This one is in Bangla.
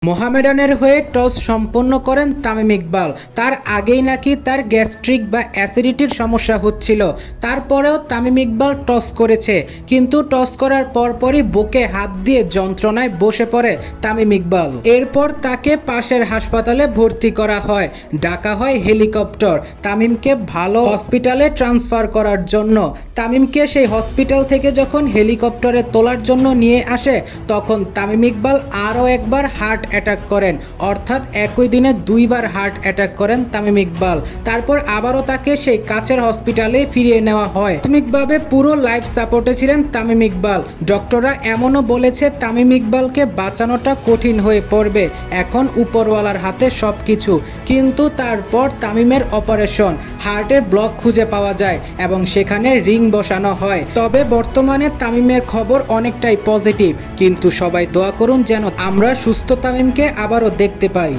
মোহামেডানের হয়ে টস সম্পন্ন করেন তামিম ইকবাল। তার আগেই নাকি তার গ্যাস্ট্রিক বা অ্যাসিডিটির সমস্যা হচ্ছিল, তারপরেও তামিম ইকবাল টস করেছে। কিন্তু টস করার পরপরই বুকে হাত দিয়ে যন্ত্রণায় বসে পড়ে তামিম ইকবাল। এরপর তাকে পাশের হাসপাতালে ভর্তি করা হয়, ডাকা হয় হেলিকপ্টার তামিমকে ভালো হসপিটালে ট্রান্সফার করার জন্য। তামিমকে সেই হসপিটাল থেকে যখন হেলিকপ্টারে তোলার জন্য নিয়ে আসে, তখন তামিম ইকবাল আরও একবার হার্ট অ্যাটাক করেন, অর্থাৎ একই দিনে দুইবার হার্ট অ্যাটাক করেন তামিম ইকবাল। তারপর আবারও তাকে সেই কাছের হসপিটালে ফিরিয়ে নেওয়া হয়। প্রাথমিকভাবে পুরো লাইফ সাপোর্টে ছিলেন তামিম ইকবাল। ডক্টররা এমনও বলেছে তামিম ইকবালকে বাঁচানোটা কঠিন হয়ে পড়বে, এখন উপরওয়ালার হাতে সব কিছু। কিন্তু তারপর তামিমের অপারেশন, হার্টে ব্লক খুঁজে পাওয়া যায় এবং সেখানে রিং বসানো হয়। তবে বর্তমানে তামিমের খবর অনেকটাই পজিটিভ, কিন্তু সবাই দোয়া করুন যেন আমরা সুস্থ তামিমকে আবারও দেখতে পাই।